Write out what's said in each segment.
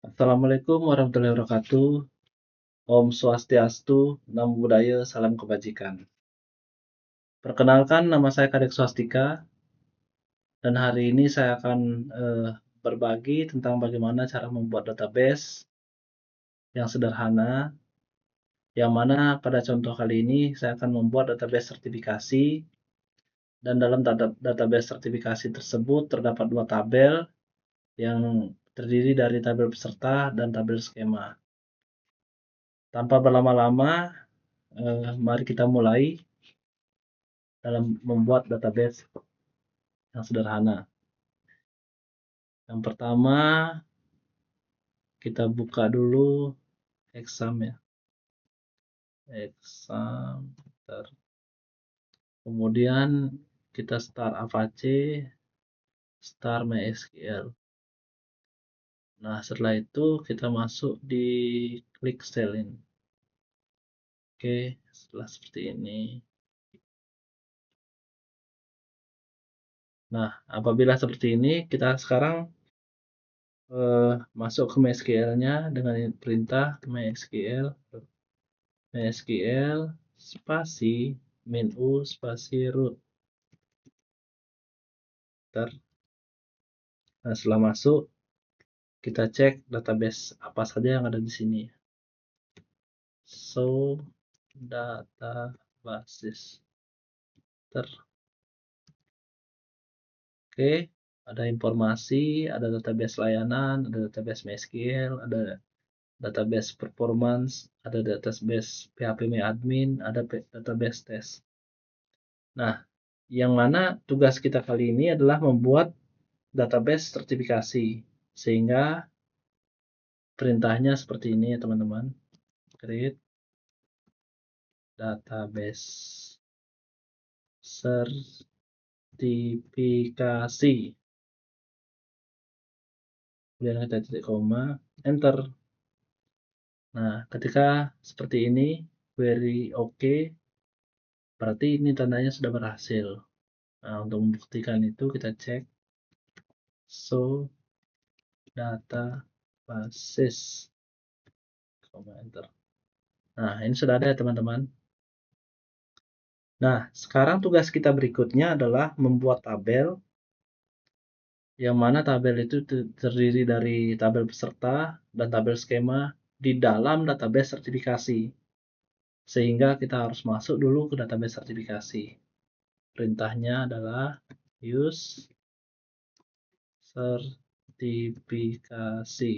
Assalamualaikum warahmatullahi wabarakatuh. Om Swastiastu, Namo Buddhaya, Salam Kebajikan. Perkenalkan, nama saya Kadek Swastika, dan hari ini saya akan berbagi tentang bagaimana cara membuat database yang sederhana, yang mana pada contoh kali ini saya akan membuat database sertifikasi, dan dalam database sertifikasi tersebut terdapat dua tabel yang terdiri dari tabel peserta dan tabel skema. Tanpa berlama-lama, mari kita mulai dalam membuat database yang sederhana. Yang pertama, kita buka dulu exam ya. Exam. Kemudian kita start Apache, start MySQL. Nah, setelah itu kita masuk di klik cell ini. Oke, setelah seperti ini. Nah, apabila seperti ini, kita sekarang masuk ke MySQL-nya dengan perintah MySQL spasi min-u spasi root. Nah, setelah masuk, kita cek database apa saja yang ada di sini. So, databases. Oke, ada informasi, ada database layanan, ada database MySQL, ada database performance, ada database phpMyAdmin, ada database test. Nah, yang mana tugas kita kali ini adalah membuat database sertifikasi, sehingga perintahnya seperti ini ya teman-teman. Create database sertifikasi. Kemudian kita titik koma, enter. Nah, ketika seperti ini, query oke, berarti ini tandanya sudah berhasil. Nah, untuk membuktikan itu kita cek show databases, enter. Nah, ini sudah ada ya teman-teman. Nah, sekarang tugas kita berikutnya adalah membuat tabel, yang mana tabel itu terdiri dari tabel peserta dan tabel skema di dalam database sertifikasi. Sehingga kita harus masuk dulu ke database sertifikasi. Perintahnya adalah use sertifikasi.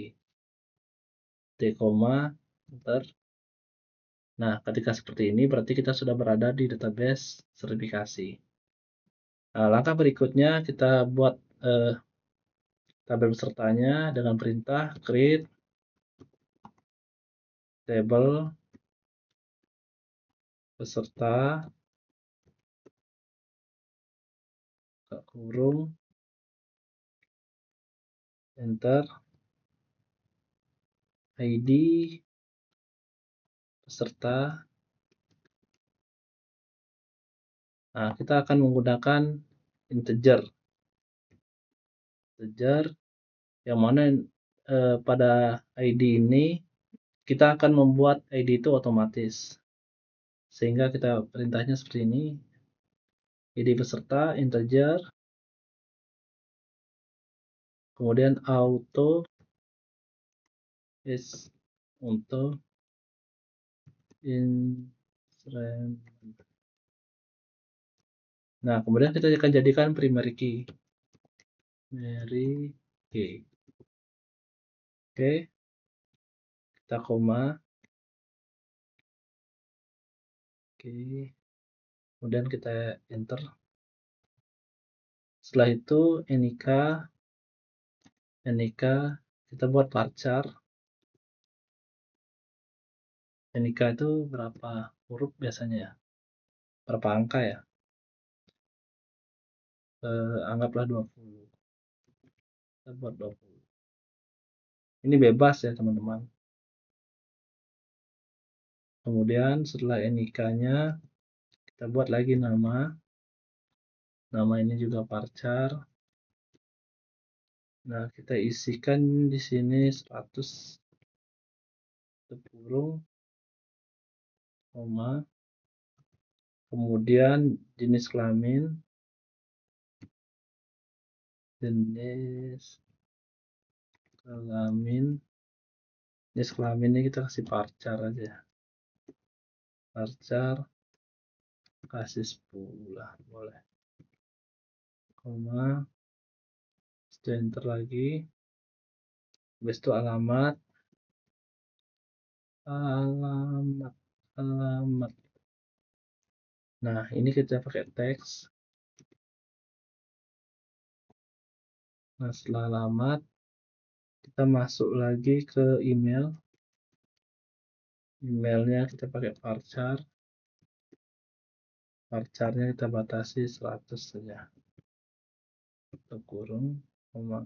Enter. Nah, ketika seperti ini berarti kita sudah berada di database sertifikasi. Nah, langkah berikutnya kita buat tabel pesertanya dengan perintah create table peserta kurung enter ID peserta. Nah, kita akan menggunakan integer yang mana pada ID ini kita akan membuat ID itu otomatis, sehingga kita perintahnya seperti ini, ID peserta integer, kemudian auto is untuk increment. Nah, kemudian kita akan jadikan primary key. Oke, kita koma. Oke, kemudian kita enter. Setelah itu nik kita buat varchar. Nik itu berapa huruf biasanya ya? Berapa angka ya? Anggaplah 20. Kita buat 20. Ini bebas ya teman-teman. Kemudian setelah nik-nya kita buat lagi nama. Nama ini juga varchar. Nah, kita isikan di sini 100 kurung, koma, kemudian jenis kelamin ini kita kasih varchar aja, varchar kasih 10 lah, boleh, koma, enter lagi, habis itu alamat. Nah, ini kita pakai teks. Nah, setelah alamat kita masuk lagi ke emailnya kita pakai varchar. Varcharnya kita batasi 100 saja, atau kurung, koma,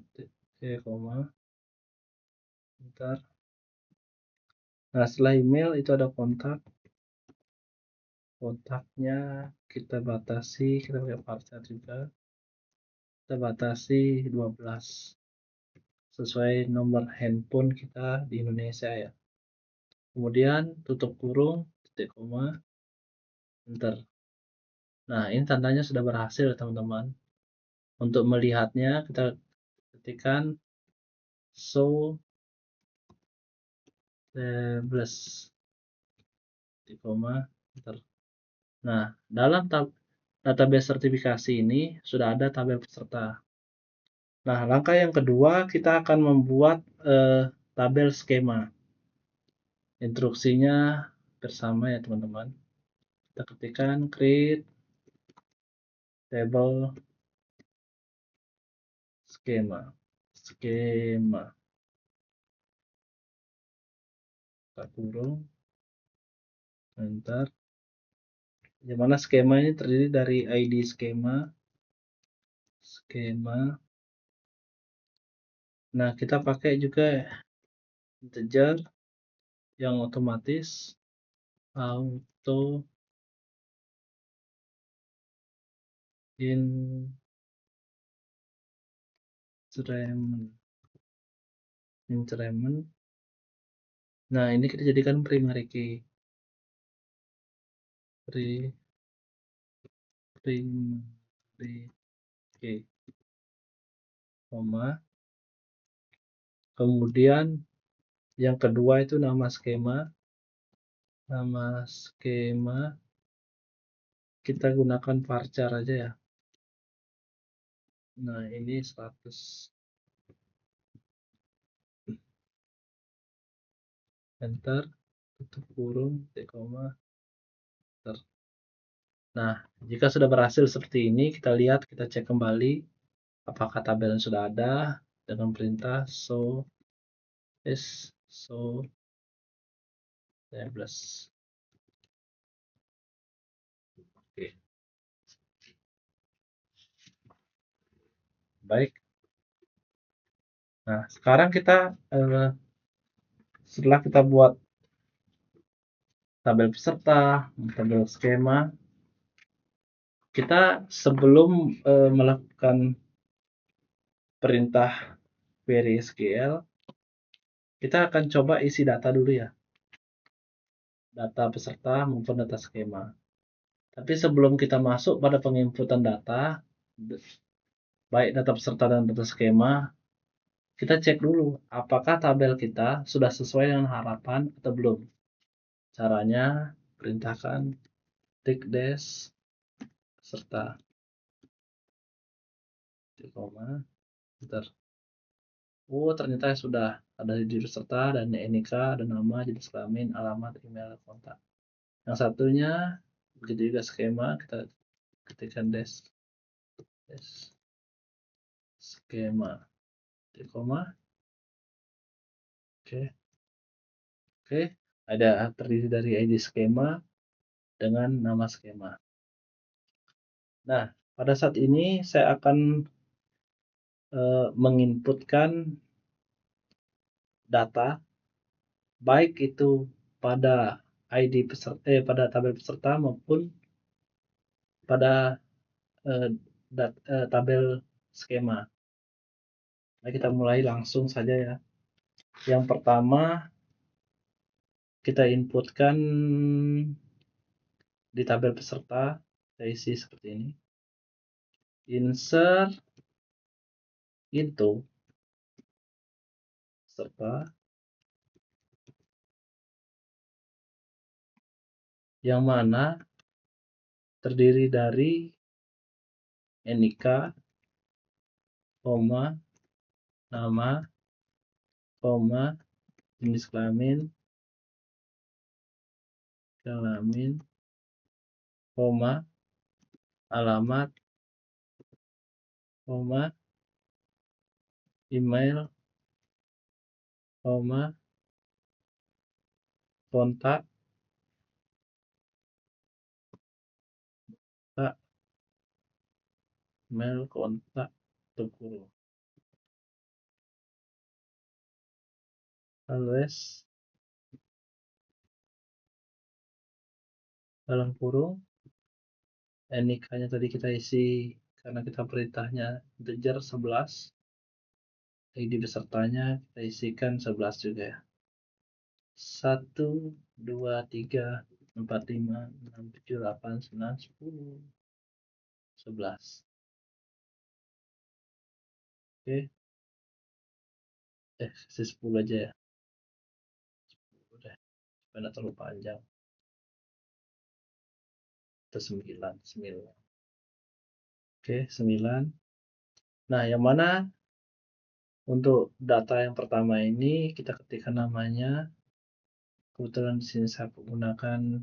koma, bentar. Nah, setelah email itu ada kontaknya kita batasi, kita pakai varchar juga, kita batasi 12 sesuai nomor handphone kita di Indonesia ya. Kemudian tutup kurung, titik koma, enter. Nah, ini tandanya sudah berhasil teman-teman. Untuk melihatnya kita ketikkan show tables, titik koma, enter. Nah, dalam database sertifikasi ini sudah ada tabel peserta. Nah, langkah yang kedua kita akan membuat tabel skema. Instruksinya bersama ya teman-teman. Kita ketikkan create table skema. Kita kurung, enter. Yang mana skema ini terdiri dari ID skema. Nah, kita pakai juga integer yang otomatis auto increment. Nah, ini kita jadikan primary key. Koma. Kemudian yang kedua itu nama skema. Kita gunakan varchar aja ya. Nah, ini 100. Enter, tutup kurung, titik koma, enter. Nah, jika sudah berhasil seperti ini, kita lihat, kita cek kembali apakah tabel sudah ada dengan perintah show tables. Oke. Baik. Nah, sekarang kita setelah kita buat tabel peserta, tabel skema, kita sebelum melakukan perintah query SQL, kita akan coba isi data dulu ya, data peserta maupun data skema. Tapi sebelum kita masuk pada penginputan data, baik data peserta dan data skema, kita cek dulu apakah tabel kita sudah sesuai dengan harapan atau belum. Caranya, perintahkan tick dash peserta, koma, enter. Oh, ternyata sudah ada di peserta dan NIK, ada nama, jenis kelamin, alamat, email, kontak. Yang satunya begitu juga skema, kita ketikkan dash skema, koma. Oke, ada terdiri dari ID skema dengan nama skema. Nah, pada saat ini saya akan menginputkan data, baik itu pada ID peserta, pada tabel peserta maupun pada tabel skema. Nah, kita mulai langsung saja ya. Yang pertama, kita inputkan di tabel peserta, kita isi seperti ini. Insert into peserta yang mana terdiri dari NIK, koma, nama, koma, jenis kelamin, koma, alamat, koma, email, koma, kontak, email, kontak, tukur. Alias dalam kurung NIK-nya tadi kita isi karena kita perintahnya integer 11, ID pesertanya kita isikan 11 juga ya. 1, 2, 3, 4, 5, 6, 7, 8, 9, 10, 11. Oke, kasih 10 aja ya. 10 deh, supaya nggak terlalu panjang. Atau 9. Oke, 9. Nah, yang mana untuk data yang pertama ini kita ketikkan namanya. Kebetulan di sini saya menggunakan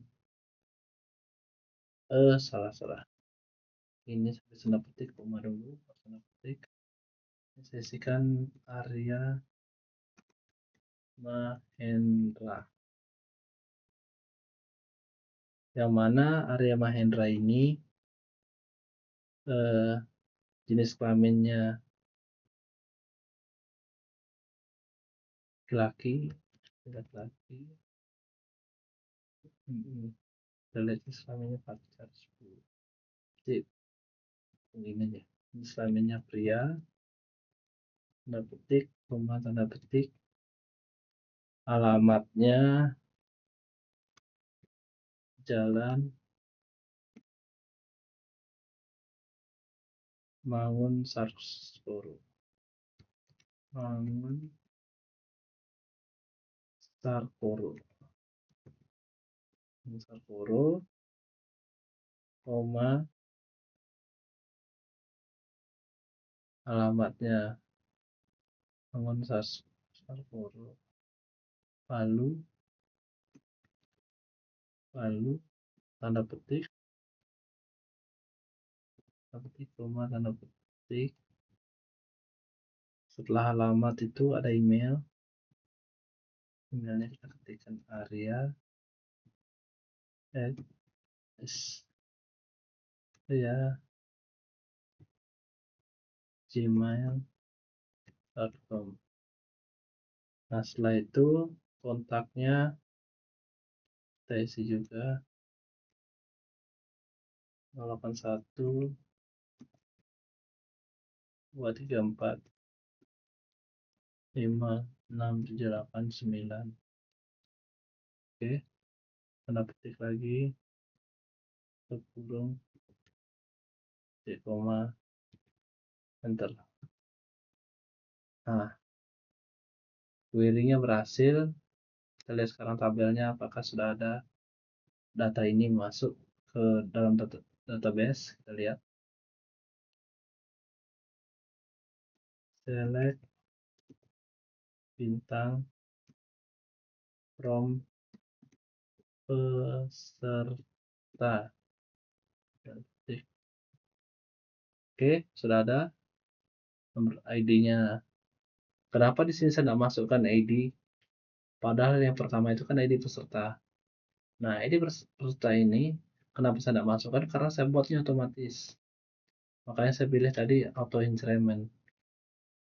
salah. Ini sampai tanda petik, koma dulu, tanda petik. Saya isikan Arya Mahendra. Yang mana Arya Mahendra ini jenis kelaminnya laki. Kita lihat jenis kelaminnya pacar 10. Jadi begini aja. Jenis kelaminnya pria. Tanda petik, koma, tanda petik. Alamatnya Jalan Mangun Sarkoro. Koma, alamatnya Mangun Sarkoro, Palu, tanda petik, koma, tanda petik. Setelah alamat itu ada email. Emailnya kita ketikkan arya@gmail.com. Nah, setelah itu kontaknya kita isi juga 081 234 56789. Oke, tanda petik lagi, kurung, koma, enter. Nah, query-nya berhasil. Kita lihat sekarang tabelnya apakah sudah ada data ini masuk ke dalam database. Kita lihat. Select bintang from peserta. Oke, sudah ada nomor ID-nya. Kenapa di sini saya tidak masukkan ID? Padahal yang pertama itu kan ID peserta. Nah, ID peserta ini kenapa saya tidak masukkan? Karena saya buatnya otomatis. Makanya saya pilih tadi auto increment.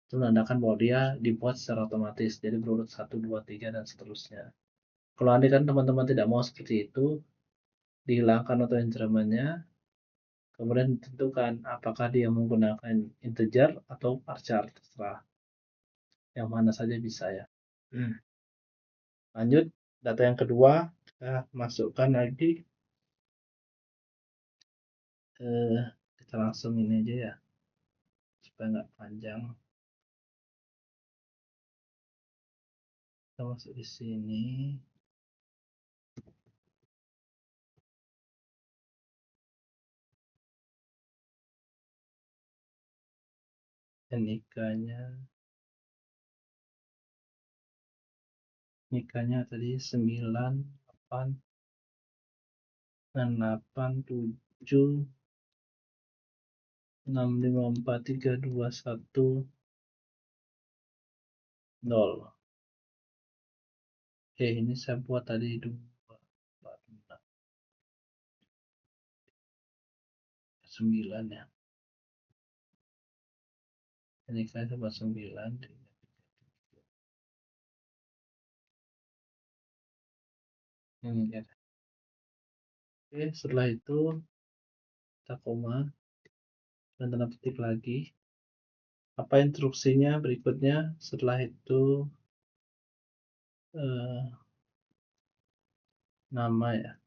Itu menandakan bahwa dia dibuat secara otomatis. Jadi berurut 1, 2, 3, dan seterusnya. Kalau andai kan teman-teman tidak mau seperti itu, dihilangkan auto increment-nya, kemudian ditentukan apakah dia menggunakan integer atau varchar, terserah. yang mana saja bisa ya. Lanjut, data yang kedua kita masukkan lagi, kita langsung ini aja ya supaya nggak panjang. Kita masuk di sini. nikahnya tadi 9867654321 Oke, ini saya buat tadi 9 ya. Ini saya buat 9. Ya. Oke, setelah itu kita koma dan tanda petik lagi. Apa instruksinya berikutnya? Setelah itu nama ya,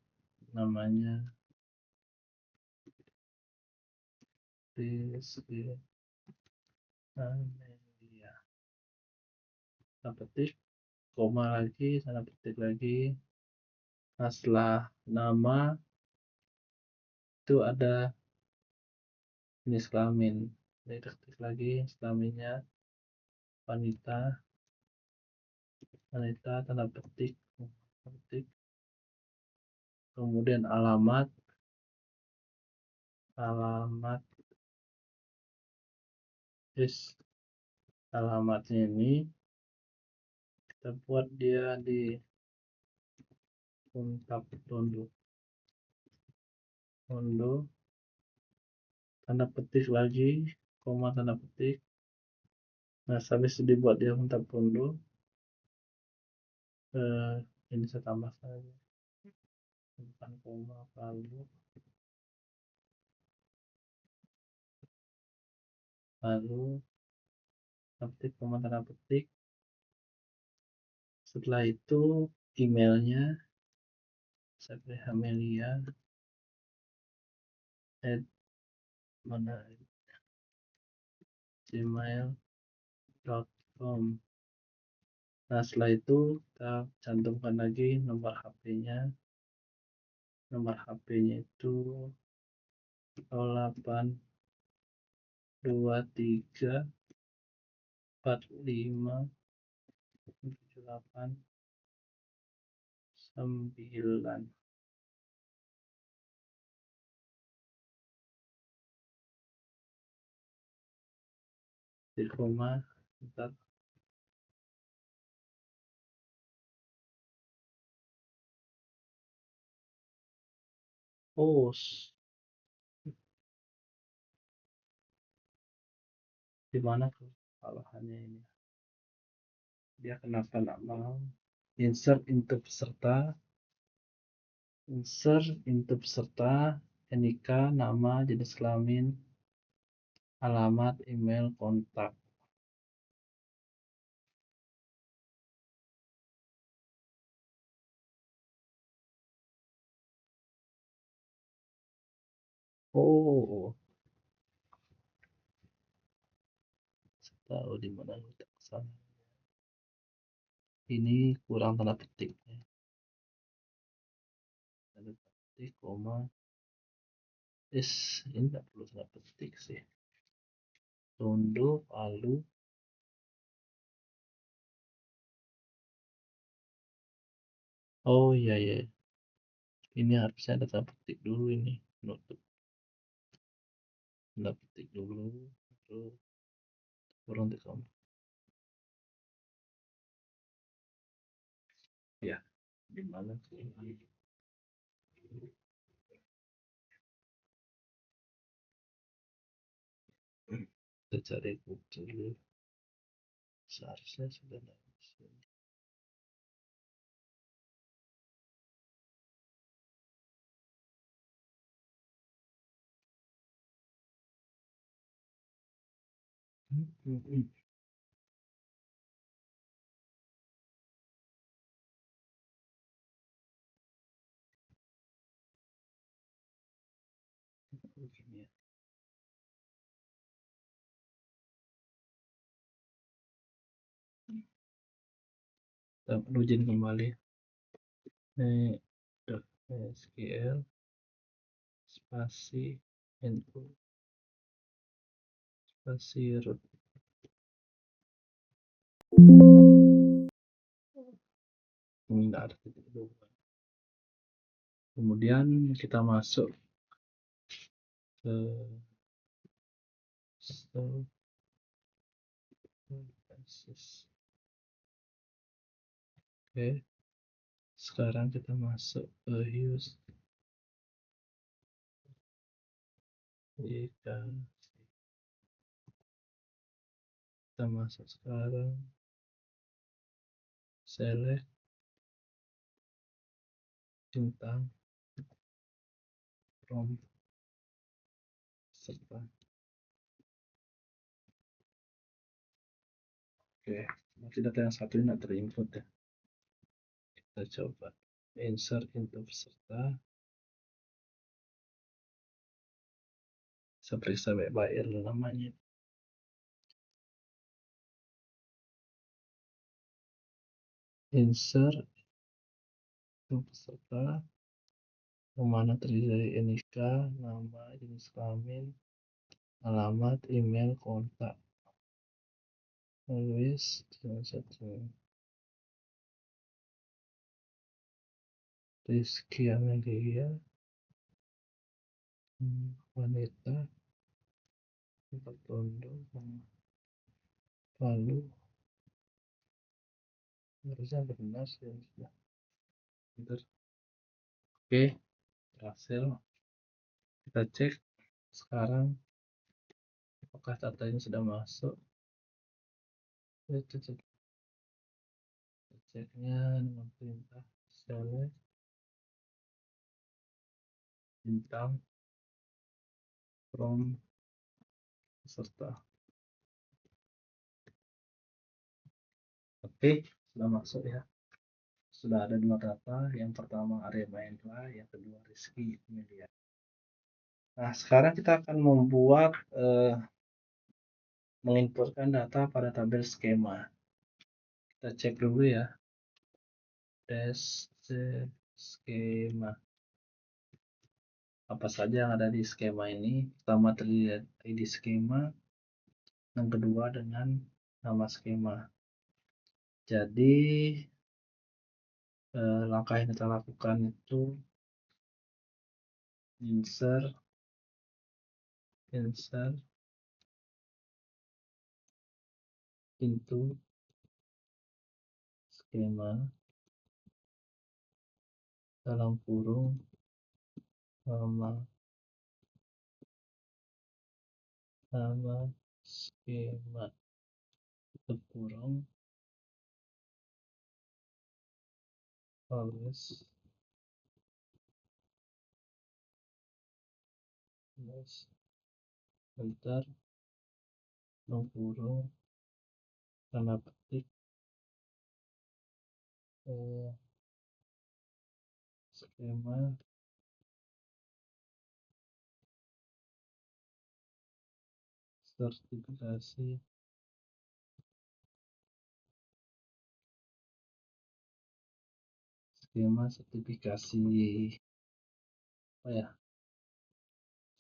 namanya Rizky Amelia. Tanda petik, koma lagi, tanda petik lagi. Nah, setelah nama itu ada jenis kelamin. Jadi ketik lagi kelaminnya wanita, tanda petik, kemudian alamat alamatnya ini kita buat dia di Untap Tondo, tanda petik lagi, koma tanda petik. Nah, habis dibuat dia Untap Tondo, ini saya tambah saja bukan koma, lalu petik, koma tanda petik. Setelah itu emailnya saya beri Amelia gmail.com. Nah, setelah itu kita cantumkan lagi nomor HP-nya. Nomor HP-nya itu 082345789. Di koma, bentar. Oh, di mana kesalahannya ini? Dia kenapa nggak mau insert into peserta, NIK, nama, jenis kelamin, alamat, email, kontak. Oh, saya tahu di mana kita kesana. Ini kurang tanda petiknya. Tanda petik, koma. Ini tidak perlu tanda petik sih. Tondo, Palu. Oh iya ya. Ini harusnya ada tanda petik dulu ini. Tanda petik dulu. Terus kurang di kamu. Ya, gimana sih? Kita cari dulu. Seharusnya sudah ada. begini ya. Kita login kembali. Ini .sql spasi info spasi root. Ini tidak ada titik dua. Kemudian kita masuk ke Oke, sekarang kita masuk ke use kita masuk sekarang, select bintang from serta. Oke, berarti data yang satu ini tidak terinput ya. Kita coba insert into peserta. Bisa periksa baik-baik namanya. Insert into peserta, kemana terdiri dari NIK, nama, jenis kelamin, alamat, email, kontak. Always satu Rizky Amelia, wanita, tempat pondok, Palu. Harusnya benar sih, sudah benar. Oke, berhasil. Kita cek sekarang apakah data ini sudah masuk. Kita ceknya dengan perintah select bintang from peserta. Oke, sudah masuk ya. Sudah ada dua data, yang pertama Arya Mahendra, yang kedua Rizky Amelia. Nah, sekarang kita akan membuat menginputkan data pada tabel skema. Kita cek dulu ya. Dash skema. Apa saja yang ada di skema ini? Pertama terlihat ID skema, yang kedua dengan nama skema. Jadi langkah yang kita lakukan itu insert into skema dalam kurung nama skema tutup kurung always enter dalam kurung tanda petik skema sertifikasi skema sertifikasi apa ya,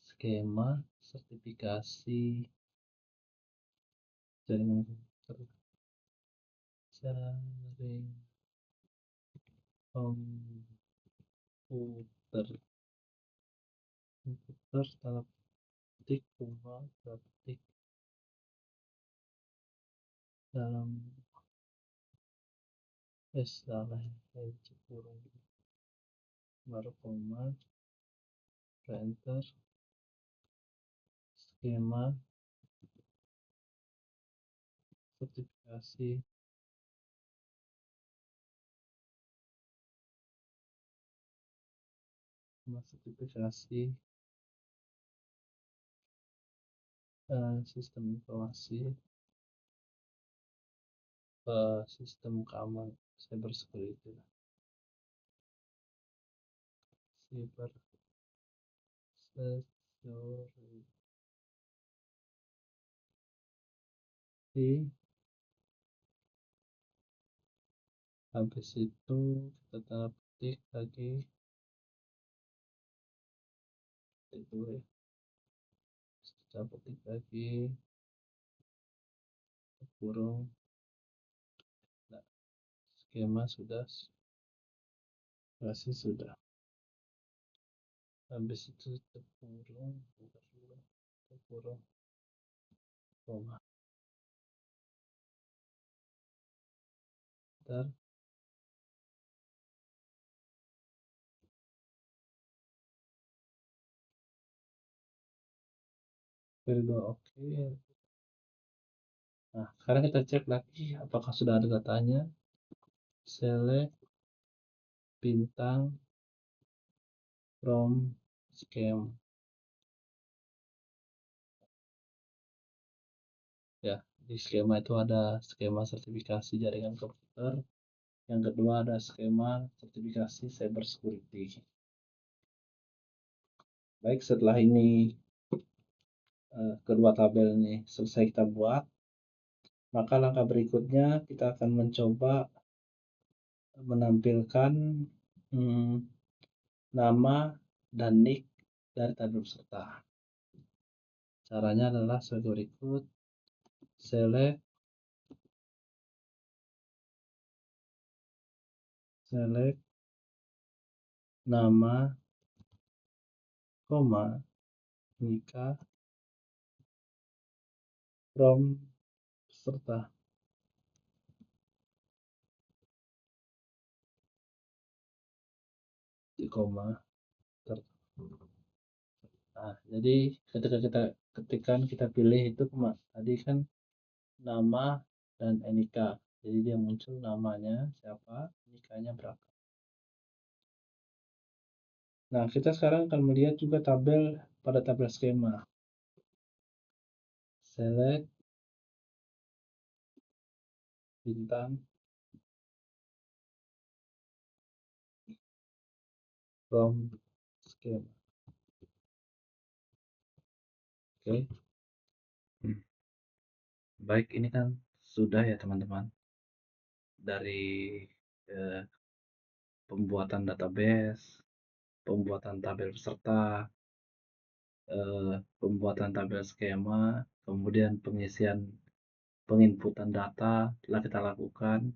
skema sertifikasi jaringan komputer tanda petik petik dalam salah kurung baru koma enter skema sertifikasi sistem informasi sistem keamanan cyber security habis itu kita tanda petik lagi itu ya, kita petik lagi kurung. Nah, skema sudah masih sudah. Habis itu kurung koma. Ntar periode oke. Nah, sekarang kita cek lagi apakah sudah ada datanya. Select bintang from schema. Ya, di skema itu ada skema sertifikasi jaringan komputer. Yang kedua ada skema sertifikasi cyber security. Baik, setelah ini kedua tabel ini selesai kita buat, maka langkah berikutnya kita akan mencoba menampilkan nama dan nick dari tabel peserta. Caranya adalah sebagai berikut. Select nama, koma, nikah from peserta. Di koma. Nah, jadi ketika kita ketikkan kita pilih itu tadi kan nama dan NIK. Jadi dia muncul namanya siapa, NIK-nya berapa. Nah, kita sekarang akan melihat juga tabel pada tabel skema. Select bintang from schema. Oke. Baik, ini kan sudah ya teman-teman. Dari pembuatan database, pembuatan tabel peserta, pembuatan tabel skema, kemudian penginputan data telah kita lakukan.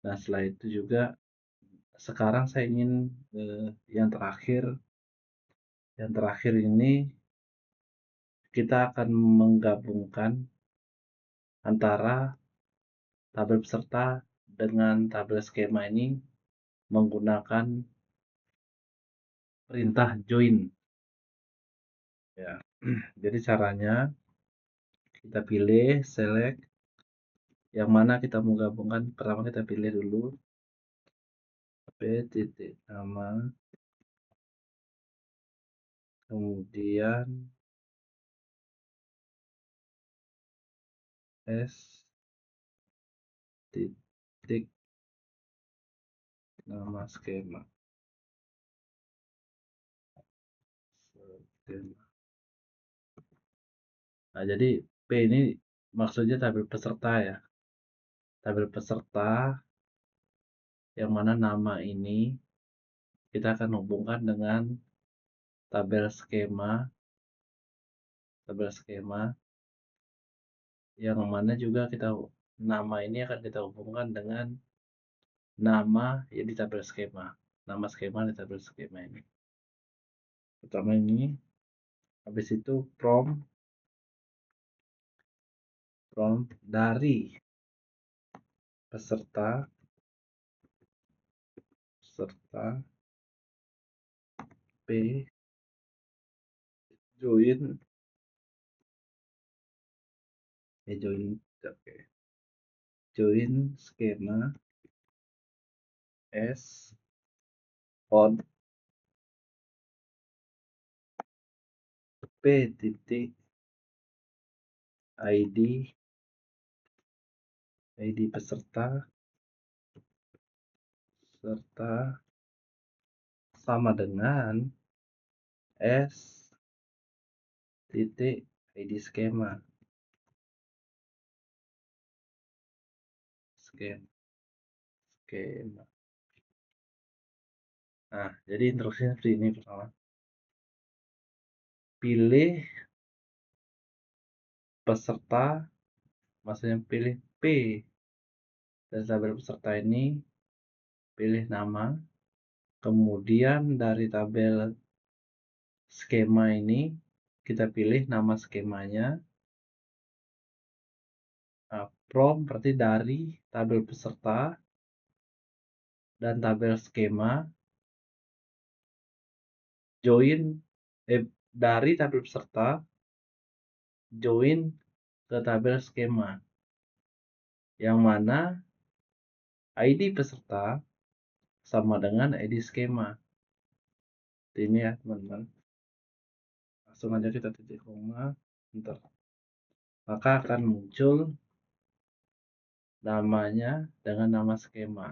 Nah, setelah itu juga sekarang saya ingin yang terakhir ini kita akan menggabungkan antara tabel peserta dengan tabel skema ini menggunakan perintah join. Ya, jadi caranya kita pilih select yang mana kita mau gabungkan. Pertama kita pilih dulu p titik nama, kemudian s titik nama skema. Nah, jadi P ini maksudnya tabel peserta ya. Tabel peserta yang mana nama ini kita akan hubungkan dengan tabel skema yang mana juga nama ini akan kita hubungkan dengan nama yang di tabel skema. Nama skema di tabel skema ini. Pertama ini, habis itu prompt dari peserta P join skema S on P titik ID peserta serta sama dengan S titik ID skema. Skema. Nah, jadi instruksinya seperti ini. Pertama, pilih peserta, maksudnya pilih P dari tabel peserta ini, pilih nama, kemudian dari tabel skema ini kita pilih nama skemanya. From berarti dari tabel peserta dan tabel skema, join dari tabel peserta join ke tabel skema, yang mana ID peserta sama dengan ID skema. Ini ya teman-teman, langsung aja kita titik koma, enter. Maka akan muncul namanya dengan nama skema,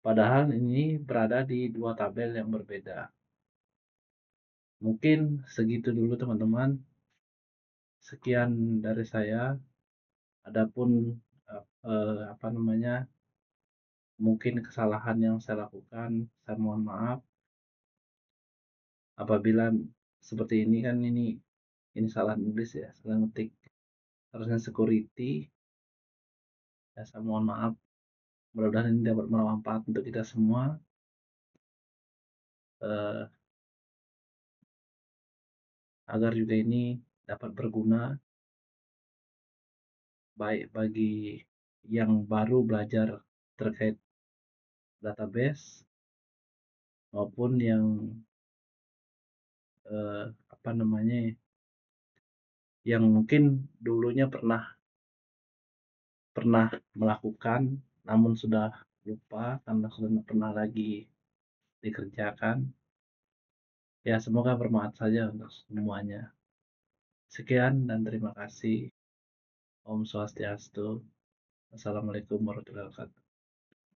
padahal ini berada di dua tabel yang berbeda. Mungkin segitu dulu teman-teman, sekian dari saya. Adapun mungkin kesalahan yang saya lakukan, saya mohon maaf. Apabila seperti ini kan, ini salah nulis ya, salah ngetik, harusnya security ya. Saya mohon maaf, mudah-mudahan ini dapat bermanfaat untuk kita semua, agar juga ini dapat berguna baik bagi yang baru belajar terkait database maupun yang yang mungkin dulunya pernah melakukan namun sudah lupa karena sudah tidak pernah lagi dikerjakan. Ya, semoga bermanfaat saja untuk semuanya. Sekian dan terima kasih. Om Swastiastu. Assalamualaikum warahmatullahi wabarakatuh.